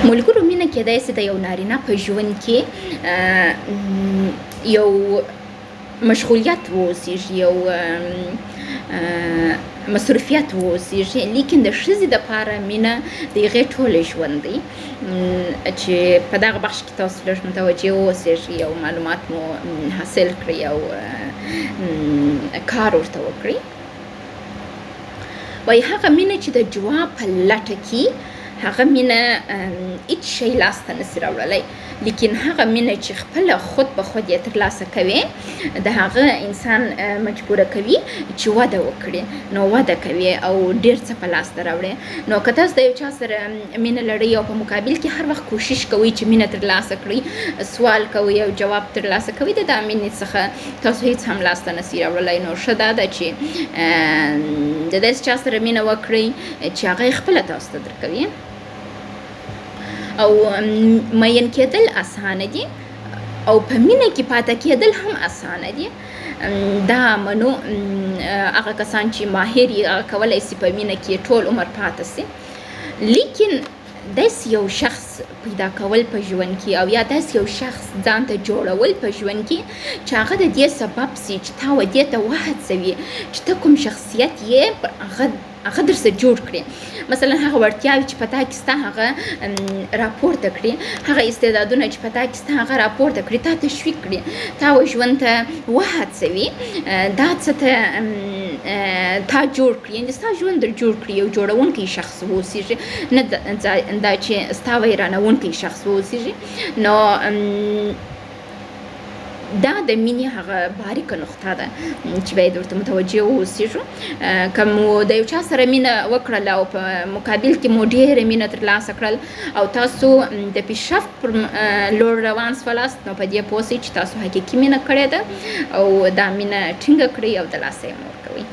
ملګرو مینه کېدای شي د یو نارینه په ژوند کې یو مشغولیت واوسیږي، یو مصروفیت واوسیږي، لیکن د ښځې دپاره مینه د هغې ټول ژوند دی. چې په دغه بخش کې تاسو لږ متوجه واوسیږئ، یو معلومات مو حاصل کړئ، یو کار ورته وکړئ. وایي هغه مینه چې د جواب په لټه کې هغه مینه هیڅ شی لاسته نسي راوړلی، لیکن هغه مینه چې خپله خود به خود یې ترلاسه کوي د هغه انسان مجبوره کوي چې وده وکړي، نو وده کوي او ډېر څه په لاسته راوړي. نو که تاسو د یو چا سره مینه لرئ او په مقابل کې هر وخت کوشش کوئ چې مینه ترلاسه کړئ، سوال کوئ او جواب ترلاسه کوئ، د دغه مینې څخه تاسو هیڅ هم لاسته نسي راوړلی. نو ښه دا ده چې د داسې چا سره مینه وکړئ چې هغه یې خپله تاسو ته درکوي. او مین کېدل اسانه دي او په مینه کې پاته کېدل هم اسانه دي. دا منو هغه کسان چې ماهر یې هغه کولی سي په مینه کې ټول عمر پاته سي، لیکن داسې یو شخص پیدا کول په ژوند کې او یا داسې یو شخص ځان ته جوړول په ژوند کې چې هغه د دې سبب سي چې تا ودې ته وهڅوي چې ته کوم شخصیت یې هغه در سره جوړ کړي. مثلا هغه وړتیاوې چې په تا کې سته هغه راپورته کړي، هغه استعدادونه چې په تا کې سته هغه راپورته کړي، تا تشویق کړي، تا ژوند ته وهڅوي، دا څه ته تا جوړ کړي، یعنې ستا ژوند در جوړ کړي، یو جوړونکی شخص واوسیږي، نه دا چې ستا ویرانونکی شخص واوسیږي. نو دا د مینې هغه باریکه نقطه ده چې باید ورته متوجه واوسیږو. که مو د یو چا سره مینه وکړل او په مقابل کې مو ډېره مینه ترلاسه کړل او تاسو د پیشرفت پر لور روان سولاست، نو په دې پوه سئ چې تاسو حقیقي مینه کړې ده او دا مینه ټینګه کړئ او د لاسه یې مه ورکوئ.